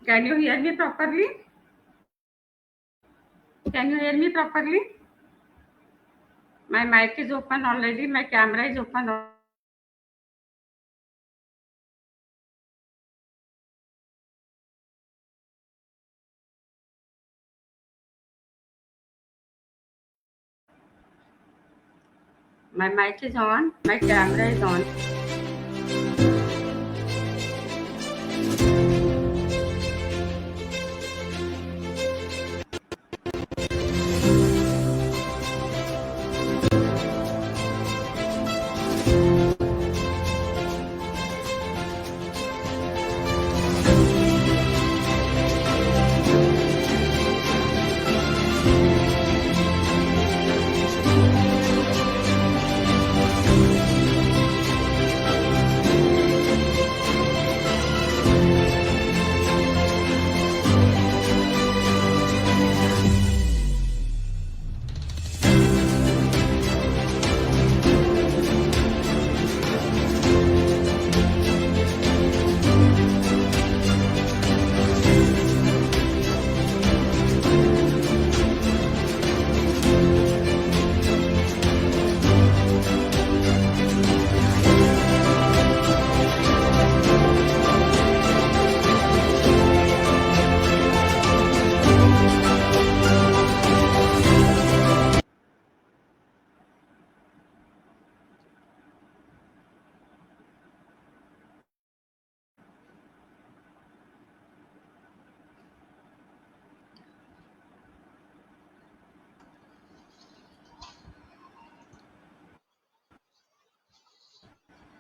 Can you hear me properly? Can you hear me properly? My mic is open already. My camera is open already. My mic is on. My camera is on.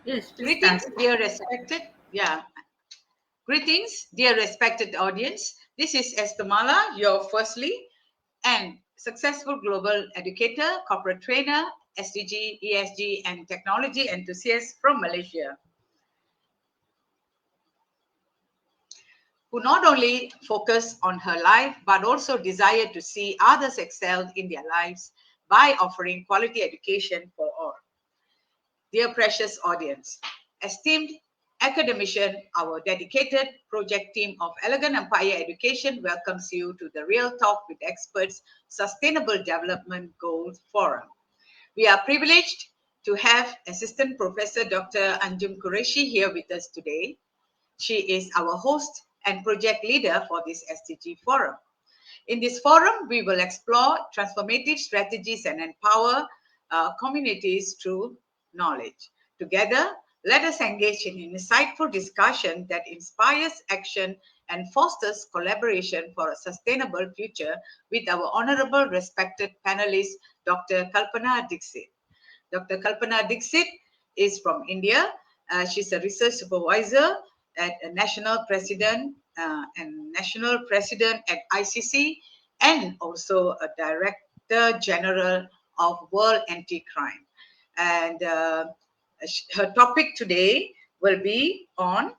Yes, please start. Greetings, dear respected, yeah. Greetings, dear respected audience. This is Estamala, your firstly and successful global educator, corporate trainer, SDG, ESG, and technology enthusiast from Malaysia, who not only focus on her life but also desire to see others excel in their lives by offering quality education for all. Dear precious audience, esteemed academician, our dedicated project team of Elegant Empire Education welcomes you to the Real Talk with Experts Sustainable Development Goals Forum. We are privileged to have Assistant Professor Dr. Anjum Qureshi here with us today. She is our host and project leader for this SDG forum. In this forum, we will explore transformative strategies and empower communities through knowledge. Together, let us engage in insightful discussion that inspires action and fosters collaboration for a sustainable future with our honorable, respected panelist, Dr. Kalpana Dixit. Dr. Kalpana Dixit is from India. She's a research supervisor at a national president at ICC, and also a director general of World Anti-Crime. And her topic today will be on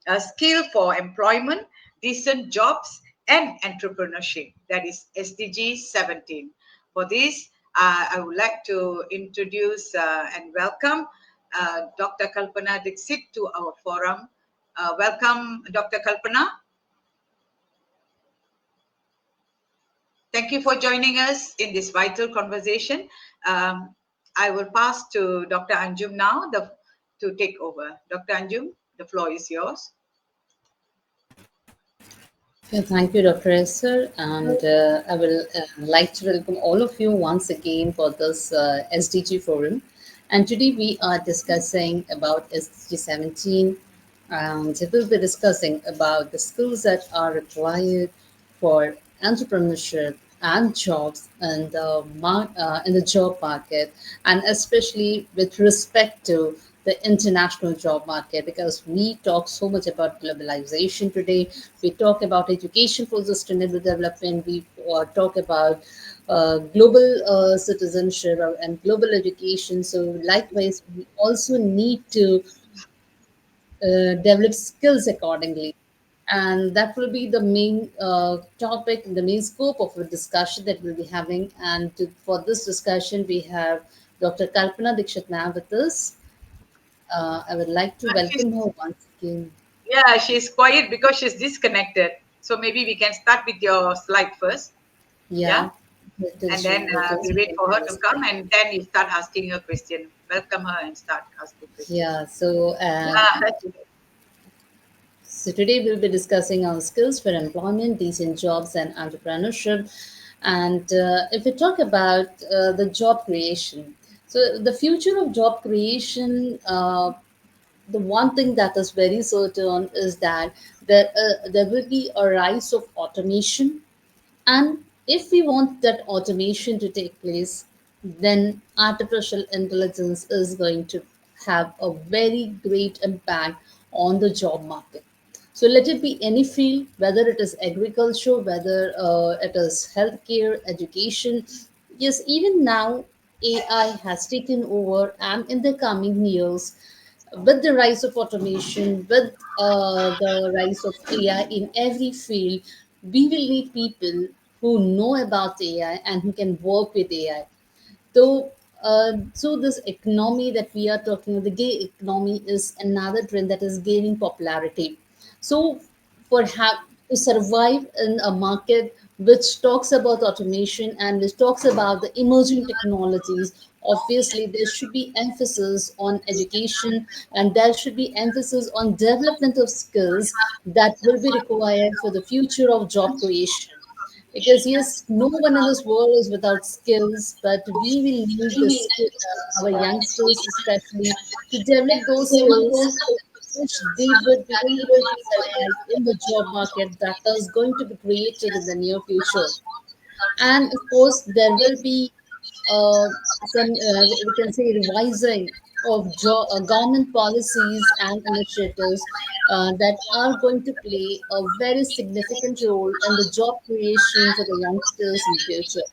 a skill for employment, decent jobs, and entrepreneurship. That is SDG 17. For this, I would like to introduce and welcome Dr. Kalpana Dixit to our forum. Welcome, Dr. Kalpana. Thank you for joining us in this vital conversation. I will pass to Dr. Anjum now to take over. Dr. Anjum, the floor is yours. Yeah, thank you, Dr. Esther, and I will like to welcome all of you once again for this SDG forum. And today we are discussing about SDG 17, and we will be discussing about the skills that are required for entrepreneurship and jobs in the job market, and especially with respect to the international job market, because we talk so much about globalization today. We talk about education for sustainable development. We talk about global citizenship and global education. So likewise, we also need to develop skills accordingly. And that will be the main topic, the main scope of a discussion that we'll be having. And for this discussion, we have Dr. Kalpana Dikshit now with us. I would like to She's, welcome her once again. yeah, she's quiet because she's disconnected. So maybe we can start with your slide first. Yeah. Yeah. Let us And then we just wait begin for her with to this. come, and then you start asking her question. Welcome her and start asking question. Yeah. So, Yeah. so today we'll be discussing on skills for employment, decent jobs, and entrepreneurship. And if we talk about the job creation, so the future of job creation, the one thing that is very certain is that there will be a rise of automation, and if we want that automation to take place, then artificial intelligence is going to have a very great impact on the job market. So let it be any field, whether it is agriculture, whether it is healthcare, education. Yes, even now AI has taken over, and in the coming years, with the rise of automation, with the rise of AI in every field, we will need people who know about AI and who can work with AI. So this economy that we are talking, the gig economy, is another trend that is gaining popularity. So to survive in a market which talks about automation and which talks about the emerging technologies, obviously there should be emphasis on education, and there should be emphasis on development of skills that will be required for the future of job creation. Because yes, no one in this world is without skills, but we will need our youngsters especially to develop those skills which they would be able to survive in the job market that is going to be created in the near future. And of course, there will be some, we can say, revising of government policies and initiatives that are going to play a very significant role in the job creation for the youngsters in the future.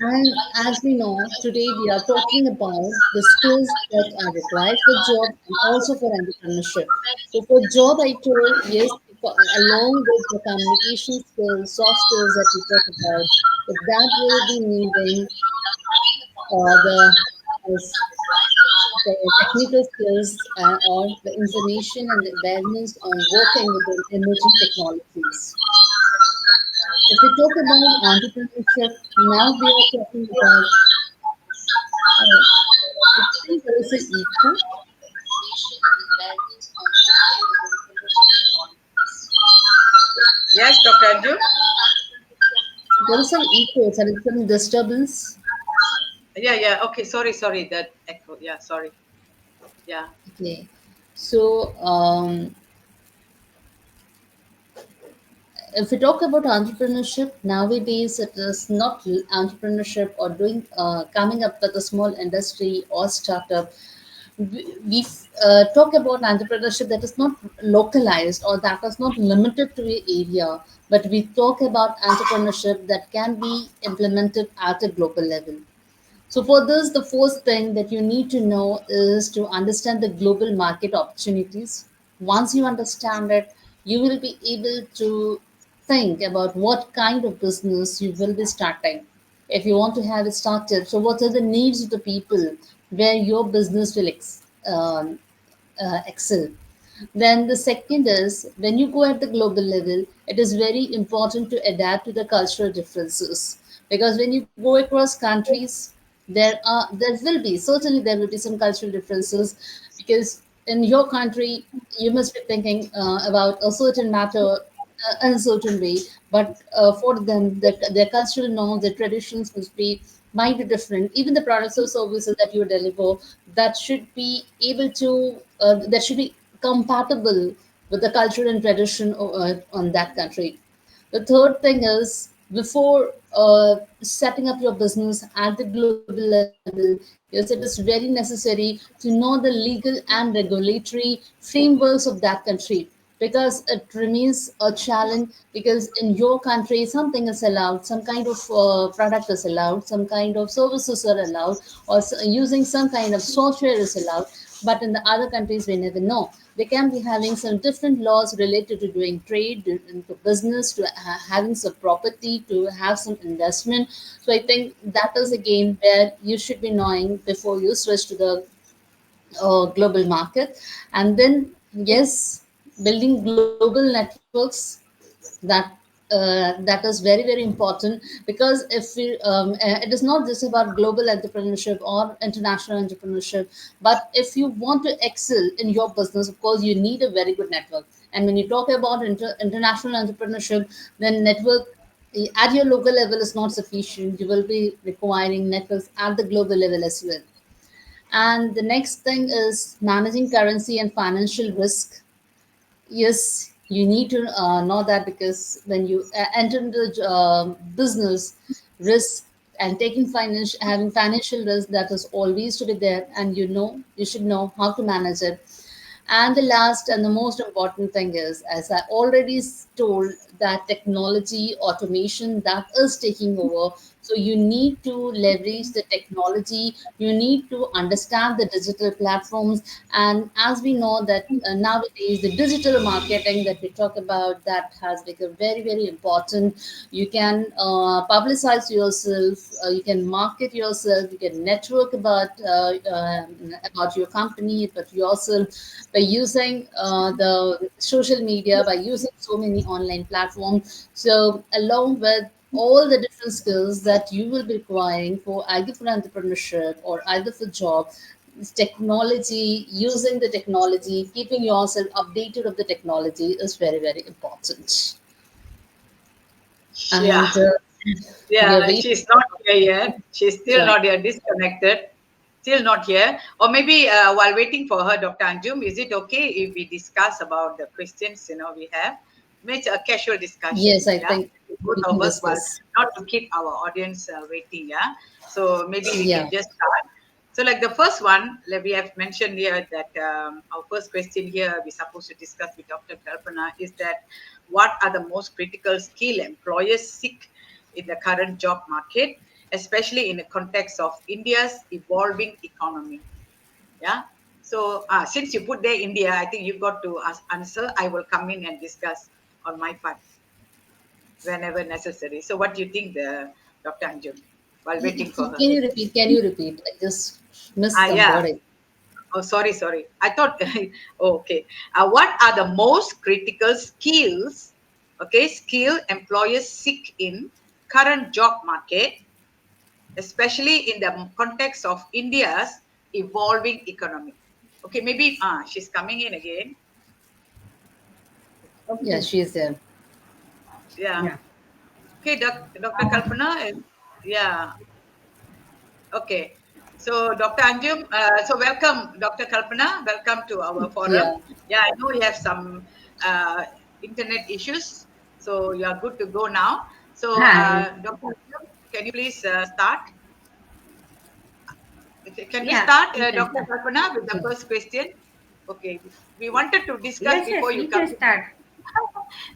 And as we know, today we are talking about the skills that are required for job and also for entrepreneurship. So for job, I told yes, along with the communication skills, soft skills that we talk about, but that will be needing the the technical skills or the information and the awareness on working with the emerging technologies. If we talk about entrepreneurship, now we are talking about, I think there is an echo. Yes, Dr. Anju. There is an echo, there is some disturbance. Yeah. Okay. Sorry. That echo. Yeah. Sorry. Yeah. Okay. So, if we talk about entrepreneurship nowadays, it is not entrepreneurship or doing coming up with a small industry or startup. We talk about entrepreneurship that is not localized or that is not limited to an area, but we talk about entrepreneurship that can be implemented at a global level. So, for this, the first thing that you need to know is to understand the global market opportunities. Once you understand it, you will be able to think about what kind of business you will be starting. If you want to have it started, so what are the needs of the people where your business will excel? Then the second is when you go at the global level, it is very important to adapt to the cultural differences, because when you go across countries, there will be, certainly there will be some cultural differences, because in your country you must be thinking about a certain matter in a certain way, but for them their cultural norms, their traditions must be might be different. Even the products or services that you deliver, that should be able to that should be compatible with the culture and tradition on that country. The third thing is before setting up your business at the global level, yes, it is very necessary to know the legal and regulatory frameworks of that country, because it remains a challenge, because in your country something is allowed, some kind of product is allowed, some kind of services are allowed, or using some kind of software is allowed, but in the other countries we never know. They can be having some different laws related to doing trade, to business, to having some property, to have some investment. So I think that is again where you should be knowing before you switch to the global market. And then yes, building global networks, that that is very very important, because if we it is not just about global entrepreneurship or international entrepreneurship, but if you want to excel in your business, of course you need a very good network. And when you talk about international entrepreneurship, then network at your local level is not sufficient. You will be requiring networks at the global level as well. And the next thing is managing currency and financial risk. Yes, you need to know that, because when you enter into the business, risk and taking financial, having financial risk, that is always to be there, and you should know how to manage it. And the last and the most important thing is, as I already told, that technology automation that is taking over. So you need to leverage the technology. You need to understand the digital platforms. And as we know that nowadays the digital marketing that we talk about, that has become very very important. You can publicize yourself. You can market yourself. You can network about your company, about yourself, by using the social media, by using so many online platforms. So, along with all the different skills that you will be requiring for either for entrepreneurship or either for job, technology, using the technology, keeping yourself updated of the technology is very, very important. Yeah. And we are Yeah, waiting. she's not here yet. She's still Yeah. not here, disconnected. Still not here. Or maybe while waiting for her, Dr. Anjum, is it okay if we discuss about the questions we have? It's a casual discussion, Yes, I yeah. think Both we can of us, well, discuss. not to keep our audience waiting, yeah. So maybe we Yeah. can just start. So, like the first one, like we have mentioned here that our first question here we're supposed to discuss with Dr. Kalpana is that what are the most critical skill employers seek in the current job market, especially in the context of India's evolving economy? Yeah. So, since you put there India, I think you got to answer. I will come in and discuss on my part whenever necessary. So, what do you think, the Dr. Anjum, while waiting for her? Can you repeat? Can you repeat? I just missed some Yeah. wording. Oh, sorry. I thought, oh, okay. What are the most critical skills, okay, skill employers seek in current job market, especially in the context of India's evolving economy? Okay, maybe she's coming in again. Yeah, Okay. she is there. Yeah. Yeah. Okay, Dr. Kalpana, yeah. Okay. So, Dr. Anjum, so welcome, Dr. Kalpana. Welcome to our forum. Yeah. Yeah, I know you have some internet issues, so you are good to go now. So, Hi. Dr. Anjum, can you please start? Okay, can we Yeah, start, you can Dr. start. Kalpana, with the Yeah. first question? Okay, we wanted to discuss Yes, before yes, you you come can in. start.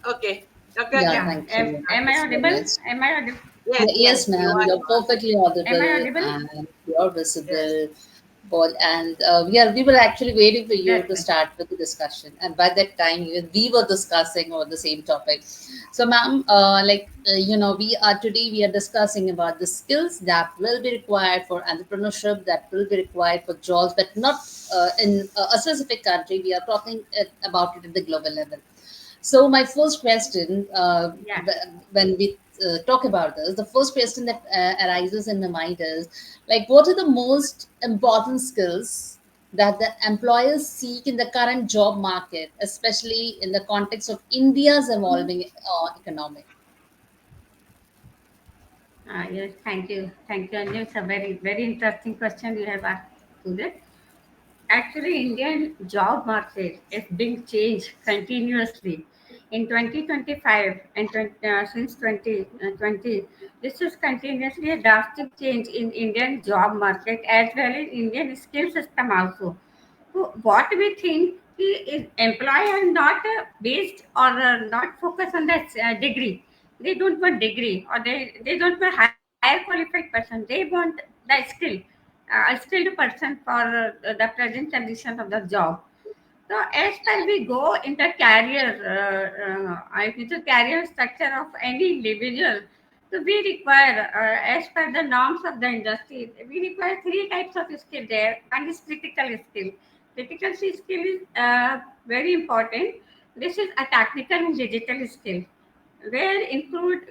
Okay, Dr. Yeah, Anjum, Yeah. thank can you you. start? Am Thank I you so audible? much. Am I audible? Yes, Yes, you ma'am, are, you're you are. perfectly Am I audible audible? and you're Yes. visible. Paul, and we were actually waiting for you That's to right. start with the discussion. And by that time, even we were discussing on the same topic. So, ma'am, we are discussing about the skills that will be required for entrepreneurship, that will be required for jobs, but not in a specific country. We are talking about it at the global level. So my first question, Yeah. when we talk about this, the first question that arises in my mind is, like, what are the most important skills that the employers seek in the current job market, especially in the context of India's evolving economy? Yes, thank you. Thank you, Anju. It's a very, very interesting question you have asked today. Actually, Indian job market is being changed continuously. In 2025 and since 2020, this is continuously a drastic change in Indian job market as well as Indian skill system also. So what we think is employer not based or not focus on that degree. They don't want degree or they don't want higher qualified person. They want the skill, a skilled person for the present condition of the job. So as per we go in the career structure of any individual, so we require, as per the norms of the industry, we require three types of skill there. One is critical skill. Critical skill is very important. This is a technical and digital skill where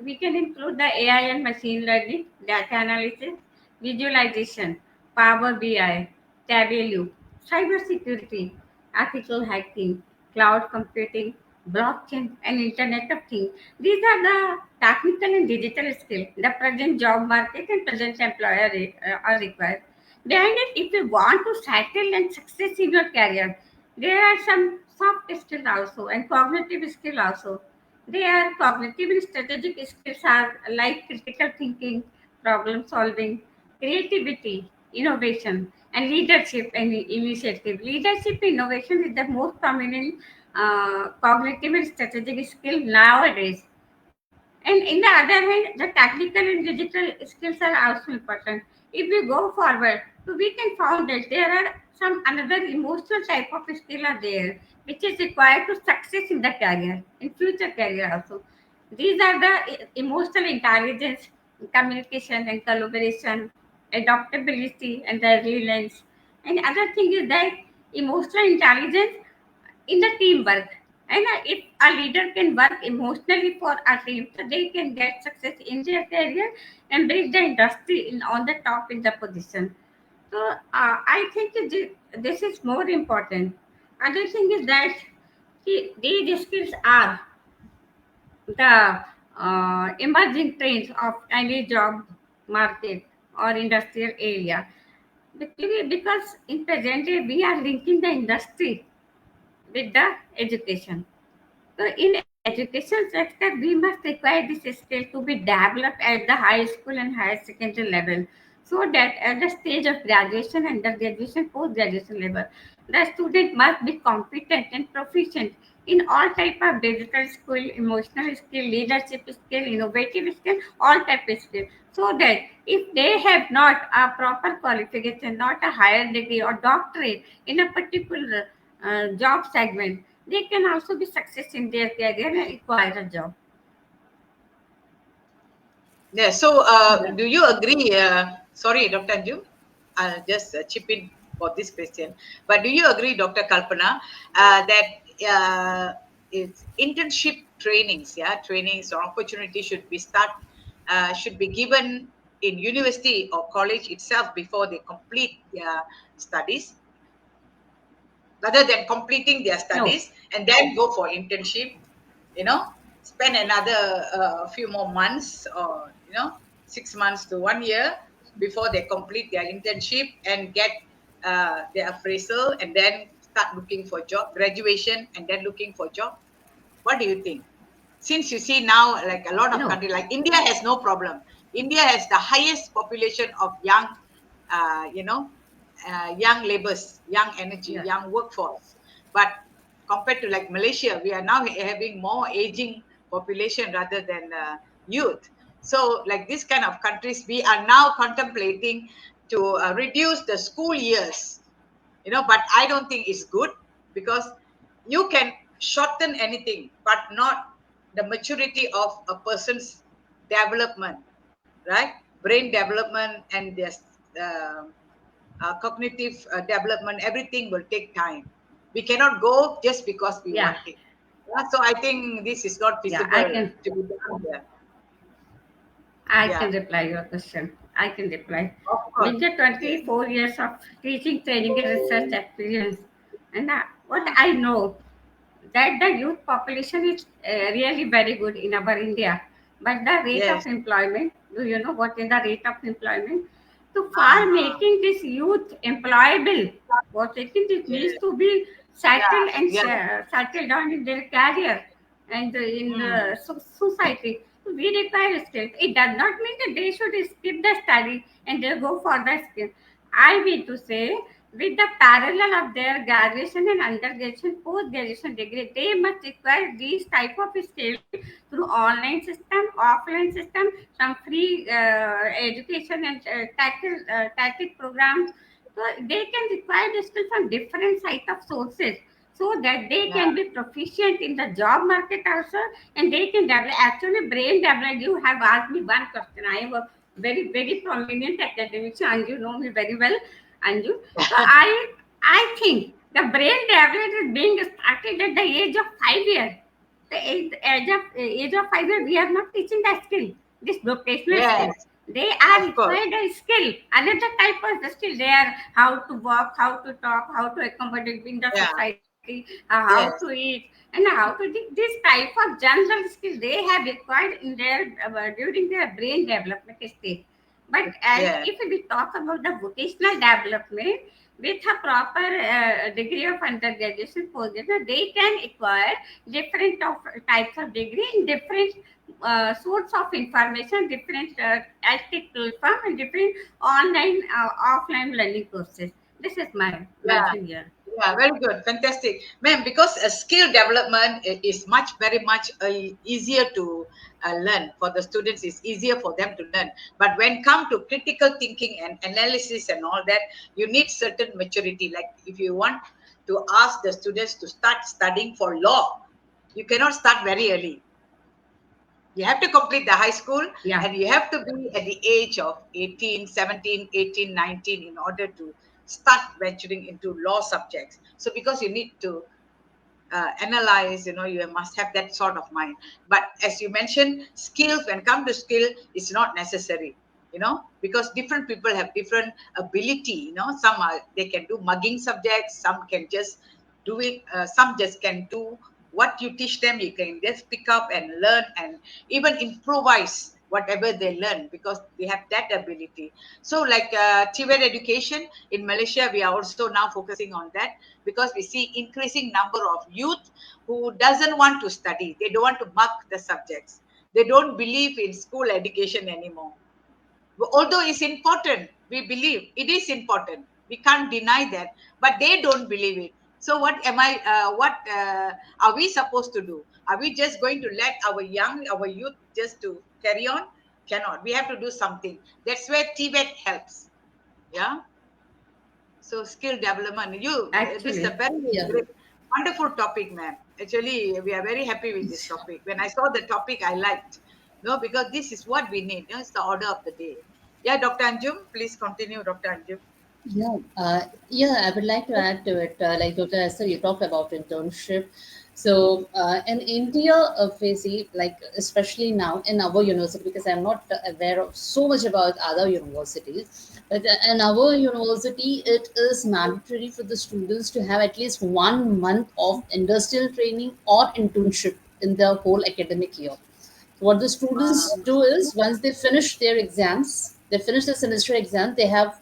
we can include the AI and machine learning, data analysis, visualization, Power BI, Tableau, cybersecurity, ethical hacking, cloud computing, blockchain, and Internet of Things. These are the technical and digital skills the present job market and present employer are required. Behind it, if you want to settle and success in your career, there are some soft skills also and cognitive skill also. Their cognitive and strategic skills are like critical thinking, problem solving, creativity, innovation, and leadership and initiative. Leadership innovation is the most prominent cognitive and strategic skill nowadays. And in the other hand, the technical and digital skills are also important. If we go forward, so we can find that there are some another emotional type of skill are there, which is required to success in the career, in future career also. These are the emotional intelligence, communication and collaboration, adaptability and resilience. And other thing is that emotional intelligence in the teamwork. And if a leader can work emotionally for a team, so they can get success in their career and bring the industry in on the top in the position. So I think that this is more important. Other thing is that these skills are the emerging trends of any job market or industrial area. Because in present day we are linking the industry with the education. So in education sector, we must require this skill to be developed at the high school and higher secondary level, so that at the stage of graduation, undergraduation, post-graduation level, the student must be competent and proficient in all type of digital skill, emotional skill, leadership skill, innovative skill, all type of skill. So that if they have not a proper qualification, not a higher degree or doctorate in a particular job segment, they can also be success in their career and acquire a job. Yeah. So, Yeah. do you agree? Sorry, Dr. Anju, I'll just chip in for this question. But do you agree, Dr. Kalpana, that it's internship trainings, trainings or opportunity should be given in university or college itself before they complete their studies, rather than completing their No, studies and then go for internship, you know, spend another few more months, or 6 months to 1 year before they complete their internship and get their appraisal, and then start looking for job, graduation and then looking for job. What do you think? Since you see now, like a lot of no, countries, like India has no problem. India has the highest population of young, you know, young laborers, young energy, yeah, young workforce. But compared to like Malaysia, we are now having more aging population rather than youth. So, like this kind of countries, we are now contemplating to reduce the school years, but I don't think it's good, because you can shorten anything but not the maturity of a person's development, right? Brain development and their uh, cognitive development, everything will take time. We cannot go just because we yeah, want it. Yeah, so I think this is not yeah. feasible to be done here. I Yeah, can reply your question. I can reply. of course. With the Yes. 24 years of teaching, training, and research experience, and what I know, that the youth population is really very good in our India. But the rate of Yes. employment, do you know what is the rate of employment? So for Uh-huh. making this youth employable, what I think it needs Yes. to be Yeah. settled and Yeah. settled down in their career and in Mm. the society. So we require skills. It does not mean that they should skip the study and they go for the skill. I mean to say, with the parallel of their graduation and undergraduation, post-graduation degree, they must acquire these type of skills through online system, offline system, some free education and tactic programs. So they can require the skill from different site of sources, so that they Yeah. can be proficient in the job market also, and they can develop. Actually, brain development. You have asked me one question. I am a very prominent academic, so and you know me very well, Anju. So I think The brain development is being started at the age of 5 years. The age of 5 years, we are not teaching the skill, this vocational skill. Yes, They are of course. required a skill, another type of the skill. They are how to walk, how to talk, how to accommodate in the Yeah, society, how to yes, eat, and how to do this type of general skill they have required in their during their brain development stage. But as yes. if we talk about the vocational development, with a proper degree of undergraduation postgraduate, they can acquire different of types of degree in different source of information, different active platform, and different online offline learning courses. This is my Yeah, mention here. yeah, very good, fantastic, ma'am. Because a skill development is much, very much easier to learn for the students. It's easier for them to learn. But when come to critical thinking and analysis and all that, you need certain maturity. Like if you want to ask the students to start studying for law, you cannot start very early. You have to complete the high school, Yeah, and you have to be at the age of 18, 17, 18, 19 in order to start venturing into law subjects. So because you need to analyze, you must have that sort of mind. But as you mentioned, skills, when come to skill, it's not necessary, because different people have different ability. Some are, they can do mugging subjects, some can just do it, some just can do what you teach them. You can just pick up and learn and even improvise whatever they learn, because they have that ability. So like TVET education in Malaysia, we are also now focusing on that, because we see increasing number of youth who doesn't want to study. They don't want to mug the subjects. They don't believe in school education anymore. Although it's important, we believe it is important. We can't deny that, but they don't believe it. So what are we supposed to do? Are we just going to let our youth just to carry on? Cannot. We have to do something. That's where TVET helps. Yeah. So skill development. This is a actually. very Yeah. great, wonderful topic, ma'am. Actually, we are very happy with this topic. When I saw the topic, I liked. No, because this is what we need. It's the order of the day. Yeah, Dr. Anjum, please continue, Dr. Anjum. Yeah, I would like to add to it. Like Dr. Esther, you talked about internship. So in India, Faisi, like especially now in our university, because I'm not aware of so much about other universities, but in our university, it is mandatory for the students to have at least 1 month of industrial training or internship in their whole academic year. What the students Uh, do is once they finish their exams, they finish the semester exam, they have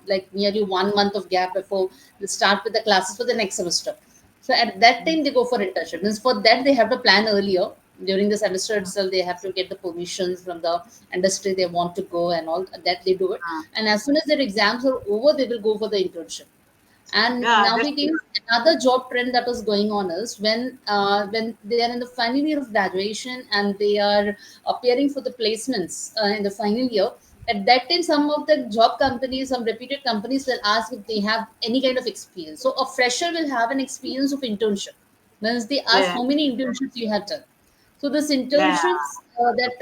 like nearly 1 month of gap before they start with the classes for the next semester. So at that time they go for internship. Means for that they have to plan earlier. During the semester itself, they have to get the permissions from the industry they want to go and all that they do it. uh, And as soon as their exams are over, they will go for the internship. And yeah, that's nowadays, another job trend that is going on is when they are in the final year of graduation and they are appearing for the placements in the final year. At that time, some of the job companies, some reputed companies will ask if they have any kind of experience. So a fresher will have an experience of internship. Means they ask yeah, how many internships you have done. So this yeah, internships that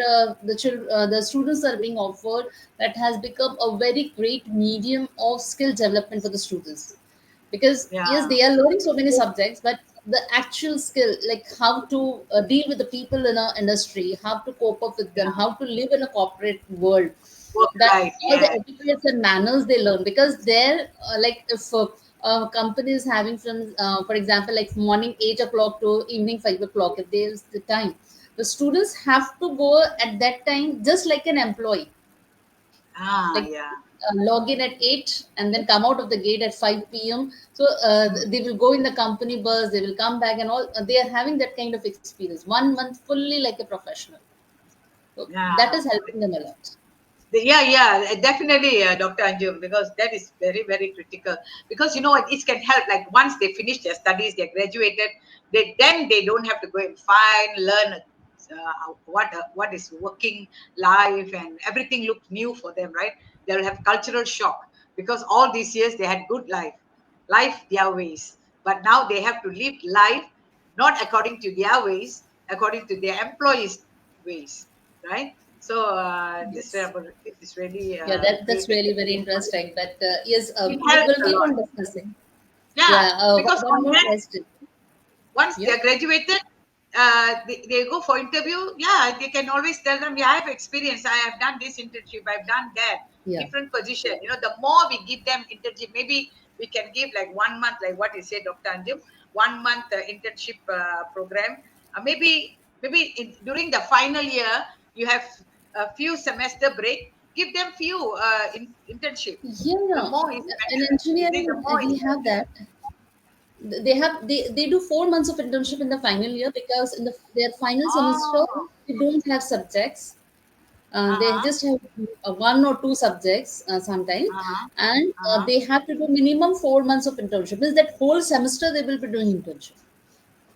the students are being offered, that has become a very great medium of skill development for the students, because yeah, yes, they are learning so many subjects, but the actual skill, like how to deal with the people in our industry, how to cope up with them, yeah. how to live in a corporate world, Work that life, all the yeah, etiquettes and manners they learn. Because they're like if a company is having from for example like morning 8 o'clock to evening 5 o'clock, if there's the time, the students have to go at that time just like an employee, like yeah. log in at 8 and then come out of the gate at 5 p.m. So they will go in the company bus, they will come back and all. They are having that kind of experience. 1 month fully like a professional. So that Yeah. is helping them a lot. Yeah, yeah, definitely, Dr. Anjum, because that is very, very critical. Because you know what, it can help. Like once they finish their studies, they graduated, they don't have to go and learn what is working life, and everything looks new for them, right? They'll have cultural shock, because all these years they had good life their ways, but now they have to live life not according to their ways, according to their employees' ways, right? So Yes. this is really Yeah, that's great. really very interesting. But yes, It we helps will a keep lot. on discussing. Yeah, Yeah, because one on more that, question. once Yeah, they're graduated, they go for interview. Yeah, they can always tell them, yeah, I have experience, I have done this internship, I've done that, yeah, different position. The more we give them internship, maybe we can give like 1 month, like what you said, Dr. Anjum, 1 month internship program. Maybe during the final year, you have a few semester break, give them few internship. The yeah. more is In better. You see, engineering, the more is we have better. that. They do 4 months of internship in the final year because in their final semester Oh, they don't have subjects. They uh-huh, just have one or two subjects sometimes, uh-huh, and uh-huh. they have to do minimum 4 months of internship. Means that whole semester they will be doing internship.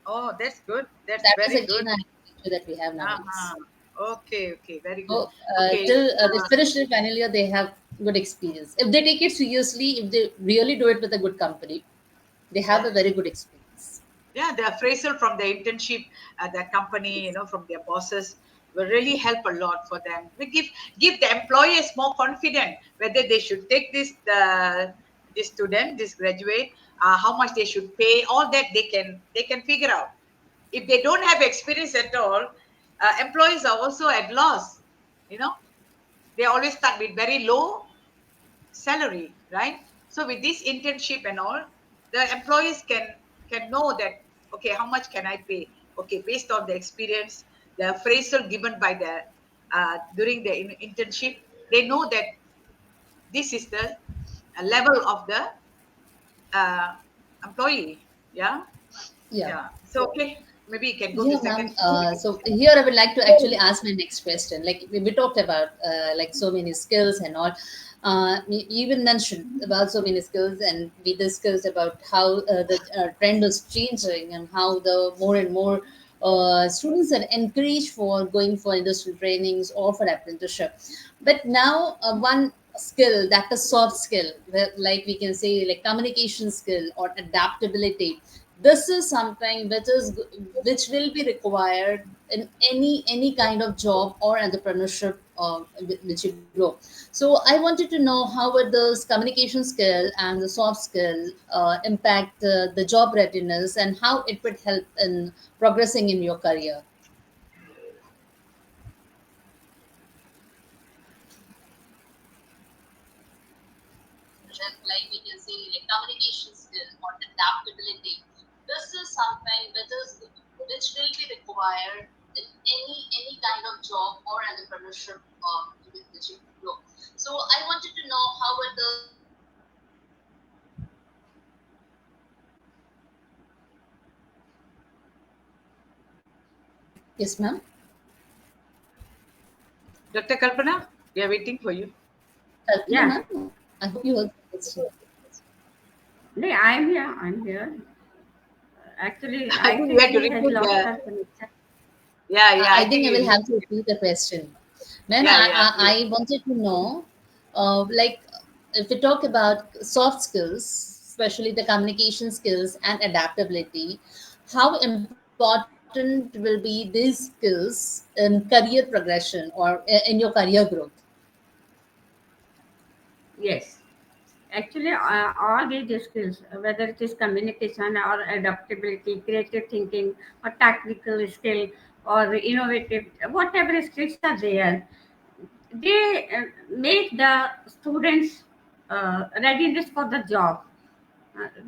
Oh, that's good. That's That is very good. again a feature that we have nowadays. Uh-huh. Okay, okay, very good. So Okay. till they finish their final year, they have good experience. If they take it seriously, if they really do it with a good company, they have a Yes. very good experience. Yeah, the appraisal from the internship at the company, from their bosses will really help a lot for them. We give the employers more confident whether they should take this student, this graduate, how much they should pay. All that they can figure out. If they don't have experience at all, employees are also at loss. You know, they're always stuck with very low salary, right? So with this internship and all, the employees can know that, okay, how much can I pay? Okay, based on the experience, the appraisal given by the during the internship, they know that this is the level of the uh, employee. Yeah, Yeah. yeah. So okay, maybe you can go to Yeah, second. ma'am. So here I would like to actually ask my next question. Like we talked about, like so many skills and all. You even mentioned about so many skills, and we discussed about how the trend is changing and how the more and more students are encouraged for going for industrial trainings or for apprenticeship. But now, one skill that is soft skill, like we can say, like communication skill or adaptability, this is something which will be required in any kind of job or entrepreneurship which you grow. So I wanted to know how would this communication skill and the soft skill impact the job readiness, and how it would help in progressing in your career. Like we can say, like communication skill or adaptability, this is something which will be required in any kind of job or entrepreneurship with which you grow. So I wanted to know how would the Yes, ma'am. Dr. Kalpana, we are waiting for you. Kalpana, Yeah. ma'am. I hope you heard the question. No, I'm here. I'm here. Actually, I I think we think have to she has repeat lost the. her connection. Yeah, yeah. I I think think I will you. have to repeat the question. Ma'am, Yeah, yeah, I wanted to know, like, if we talk about soft skills, especially the communication skills and adaptability, how important will be these skills in career progression or in your career growth? Yes. Actually, all these skills, whether it is communication or adaptability, creative thinking, or technical skill, or innovative, whatever skills are there, they make the students readiness for the job.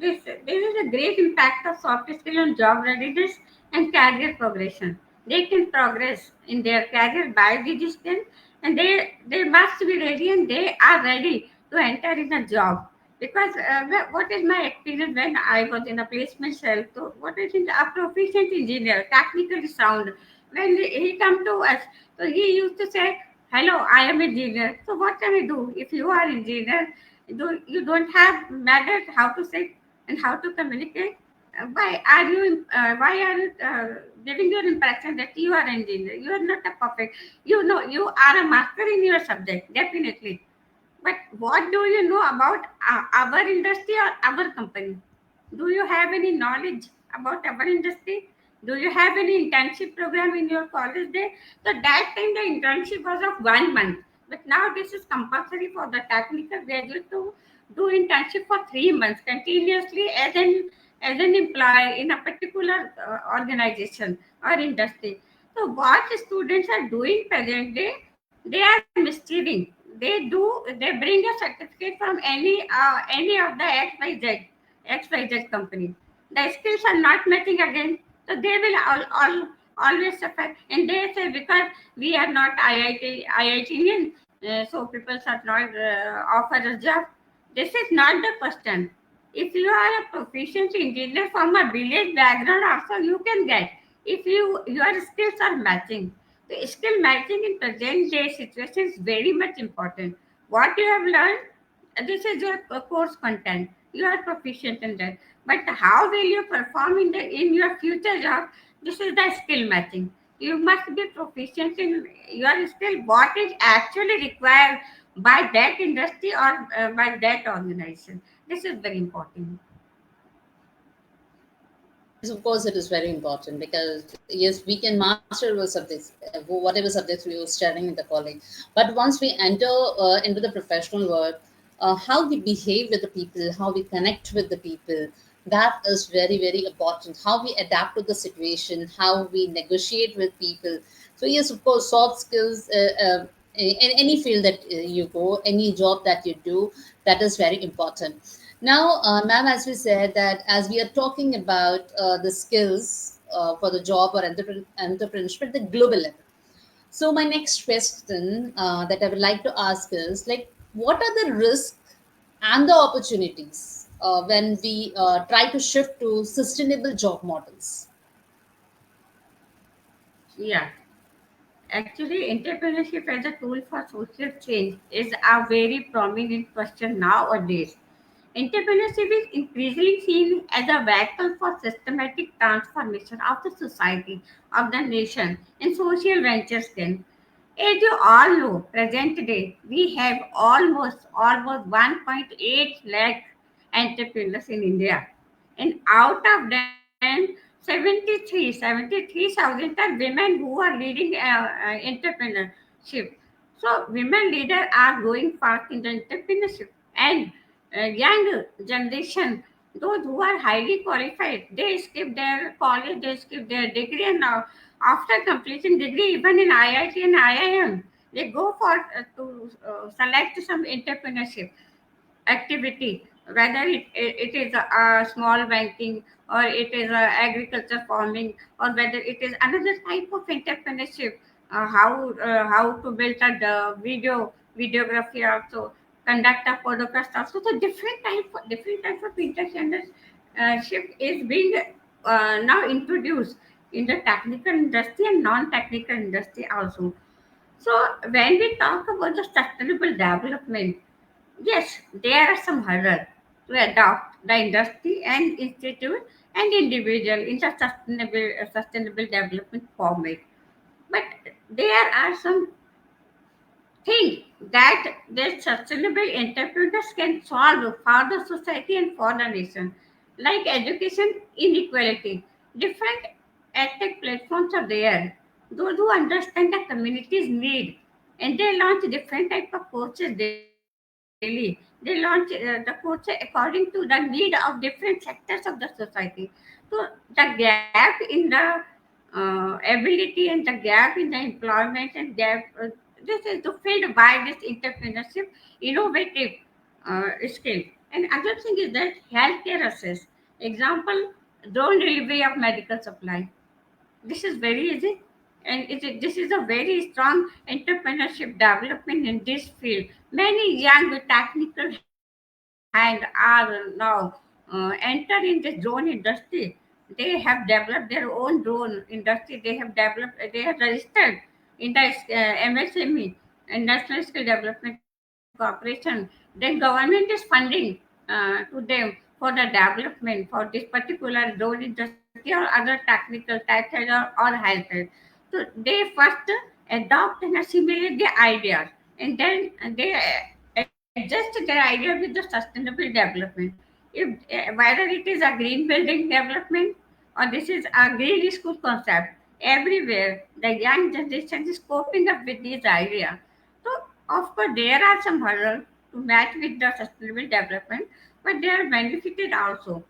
This is a great impact of soft skill on job readiness and career progression. They can progress in their career by this skill, and they must be ready, and they are ready to enter in a job. Because what is my experience when I was in a placement cell? So what is it? A proficient engineer, technically sound. When he come to us, so he used to say, "Hello, I am engineer." So what can I do if you are engineer? You don't have matter how to say and how to communicate. Why are you giving your impression that you are engineer? You are not a perfect. You are a master in your subject, definitely. But what do you know about our industry or our company? Do you have any knowledge about our industry? Do you have any internship program in your college day? So that time the internship was of 1 month. But now this is compulsory for the technical graduate to do internship for 3 months continuously as an employee in a particular organization or industry. So what students are doing presently, they are misleading. They bring a certificate from any of the XYZ company. The skills are not matching again, so they will always suffer. And they say because we are not IITian, so people are not offer a job. This is not the question. If you are a proficient engineer from a village background, also you can get. If your skills are matching, the skill matching in present day situation is very much important. What you have learned, this is your course content. You are proficient in that. But how will you perform in your future job? This is the skill matching. You must be proficient in your skill. What is actually required by that industry or by that organization? This is very important. Yes, of course, it is very important because yes, we can master our subjects, whatever subjects we were studying in the college. But once we enter into the professional world, how we behave with the people, how we connect with the people, that is very, very important. How we adapt to the situation, how we negotiate with people. So yes, of course, soft skills. In any field that you go, any job that you do, that is very important. Now, ma'am, as we said that as we are talking about the skills for the job or entrepreneurship at the global level. So my next question that I would like to ask is like, what are the risks and the opportunities when we try to shift to sustainable job models? Yeah. Actually, entrepreneurship as a tool for social change is a very prominent question nowadays. Entrepreneurship is increasingly seen as a vehicle for systematic transformation of the society, of the nation, and social ventures can. As you all know, present day, we have almost 1.8 lakh entrepreneurs in India. And out of them, 73,000 are women who are leading entrepreneurship. So women leaders are going fast in the entrepreneurship. And young generation, those who are highly qualified, they skip their college, they skip their degree, and now after completing degree, even in IIT and IIM, they go for to select some entrepreneurship activity, whether it is a small banking or it is a agriculture farming or whether it is another type of entrepreneurship, how to build a videography also, conduct a podcast also. So different type of entrepreneurship is being now introduced in the technical industry and non-technical industry also. So when we talk about the sustainable development, yes, there are some hurdles to adopt the industry and institute and individual in the sustainable development format. But there are some things that the sustainable entrepreneurs can solve for the society and for the nation, like education inequality. Different edtech platforms are there. Those who understand the community's need and they launch different type of courses daily. They launch the courses according to the need of different sectors of the society. So the gap in the ability and the gap in the employment and gap, this is the filled by this entrepreneurship, innovative skill. And other thing is that healthcare access. Example, drone delivery of medical supply. This is very easy, and this is a very strong entrepreneurship development in this field. Many young with technical hand are now enter in this drone industry. They have developed their own drone industry. They have registered in the MSME and National Skill Development Corporation. Then government is funding to them for the development for this particular drone industry or other technical types or health. So they first adopt and assimilate the ideas, and then they adjust their idea with the sustainable development. If whether it is a green building development or this is a green school concept, everywhere the young generation is coping up with these ideas. So of course there are some hurdles. to match with the sustainable development, but they are benefited also.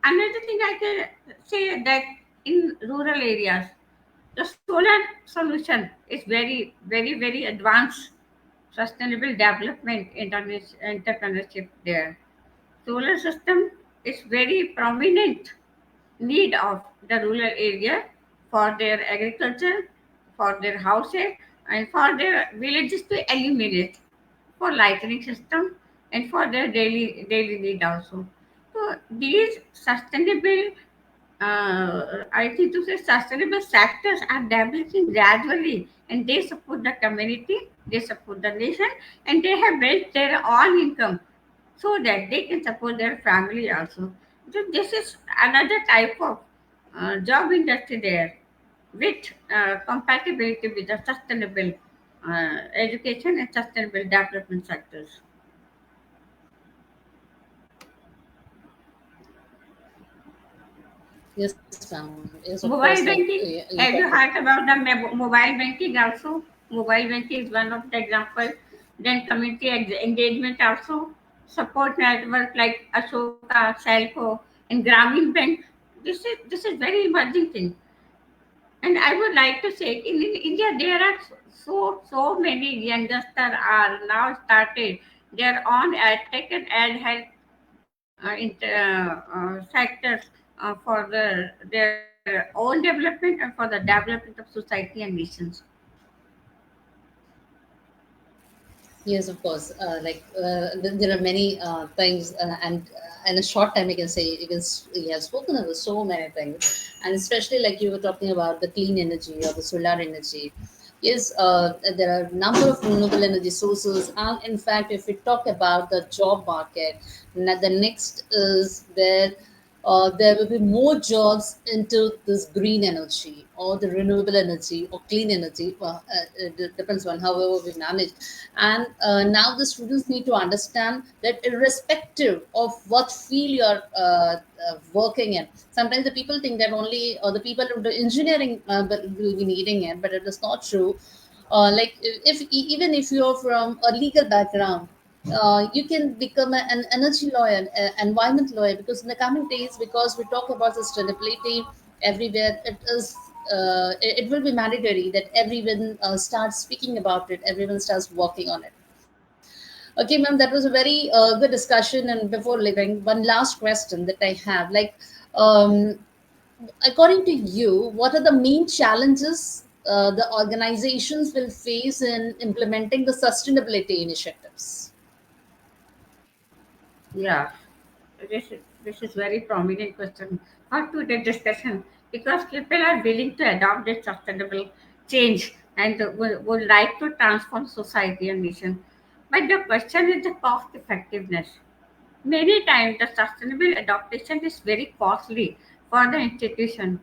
Another thing I can say that in rural areas, the solar solution is very advanced sustainable development entrepreneurship there. Solar system is very prominent need of the rural area for their agriculture, for their houses, and for their villages to illuminate, for lightning system, and for their daily need also. So these sustainable, I think to say sustainable sectors are developing gradually, and they support the community, they support the nation, and they have built their own income so that they can support their family also. So this is another type of job industry there with compatibility with the sustainable education and sustainable development sectors. Yes, ma'am. Yes, of course. Like Mobile banking. you Have talked. you heard about the mobile banking also? Mobile banking is one of the example. Then community engagement also. Support network like Ashoka, Selco, and Grameen Bank. This is very emerging thing. And I would like to say in India there are so many youngsters are now started their own tech and ad health sectors for their own development and for the development of society and nations. Yes, of course. There are many things, and in a short time, I can say you have spoken about so many things, and especially like you were talking about the clean energy or the solar energy. Yes, there are a number of renewable energy sources, and in fact, if we talk about the job market, the next is that there will be more jobs into this green energy or the renewable energy or clean energy. Well, it depends on however we manage. And now the students need to understand that irrespective of what field you're working in, sometimes the people think that only the people into engineering will be needing it, but it is not true. Like if even if you're from a legal background, you can become an energy lawyer, environment lawyer, because in the coming days, because we talk about sustainability everywhere, it will be mandatory that everyone starts speaking about it, everyone starts working on it. Okay, ma'am, that was a very good discussion. And before leaving, one last question that I have, like, um, according to you, what are the main challenges the organizations will face in implementing the sustainability initiatives? Yeah, this is very prominent question for today's discussion because people are willing to adopt this sustainable change and would like to transform society and nation. But the question is the cost effectiveness. Many times the sustainable adaptation is very costly for the institution.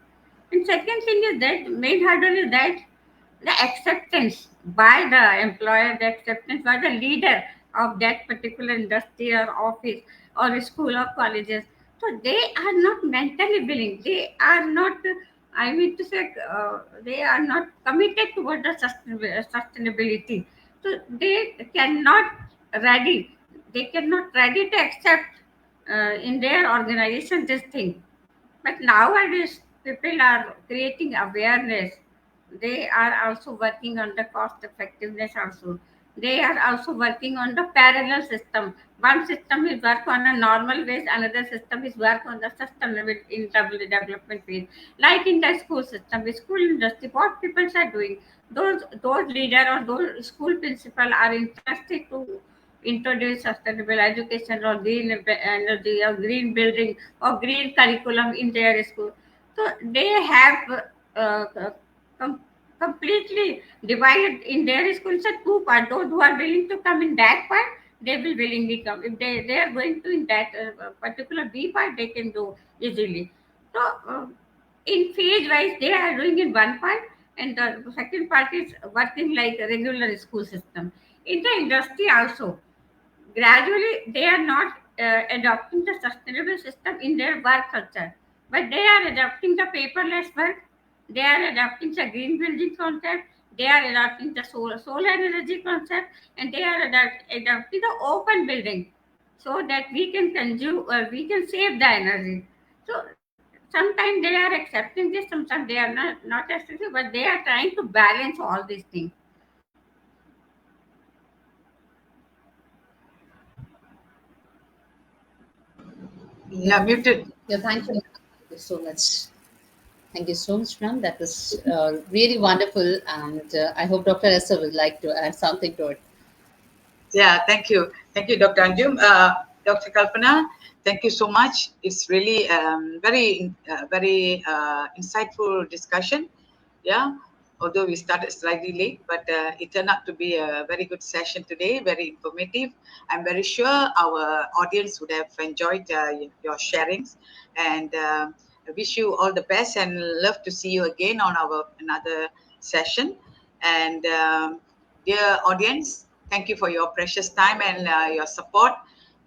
And second thing is that main hurdle is that the acceptance by the employer, the acceptance by the leader of that particular industry or office or school or colleges. So they are not mentally willing. They are not, I mean to say, they are not committed toward the sustainability. So they cannot ready. They cannot ready to accept in their organization this thing. But nowadays, people are creating awareness. They are also working on the cost effectiveness also. They are also working on the parallel system. One system is work on a normal base, another system is work on the sustainable in development phase. Like in the school system, the school industry, what people are doing, those leader or those school principal are interested to introduce sustainable education or green energy or green building or green curriculum in their school. So they have com- completely divided in their school into two parts. Those who are willing to come in that part, they will willingly come. If they are going to in that particular B part, they can do easily. So in phase wise, they are doing in one part, and the second part is working like a regular school system. In the industry also, gradually they are not adopting the sustainable system in their work culture, but they are adopting the paperless work. They are adopting the green building concept. they are adopting the solar energy concept, and they are adopting the open building so that we can consume or we can save the energy. So sometimes they are accepting this, sometimes they are not accepting, but they are trying to balance all these things. Yeah, muted. Yeah, thank you. Thank you so much. Thank you so much, ma'am. That was really wonderful, and I hope Dr. Esther would like to add something to it. Yeah, thank you, Dr. Anjum. Dr. Kalpana, thank you so much. It's really very insightful discussion. Yeah, although we started slightly late, but it turned out to be a very good session today, very informative. I'm very sure our audience would have enjoyed your sharings, and I wish you all the best and love to see you again on our another session. And dear audience, thank you for your precious time and your support.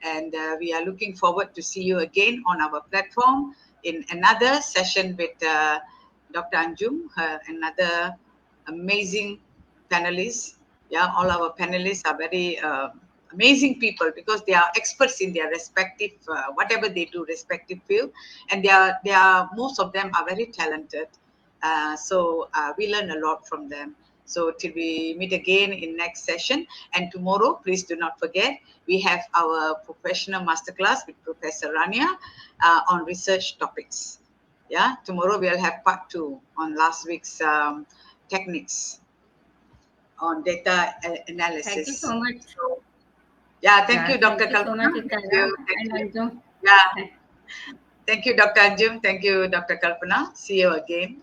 And we are looking forward to see you again on our platform in another session with Dr. Anjum, another amazing panelist. Yeah, all our panelists are very amazing people because they are experts in their respective whatever they do, respective field, and they are most of them are very talented. So we learn a lot from them. So till we meet again in next session, and tomorrow, please do not forget, we have our professional masterclass with Professor Rania on research topics. Yeah, tomorrow we'll have part 2 on last week's techniques on data Thank you analysis. so much. So, yeah, thank Yeah, you, Dr. thank you so Kalpana. much, Thank Itara you. Thank and you. Anjum. Yeah, thank you, Dr. Anjum. Thank you, Dr. Kalpana. See you again.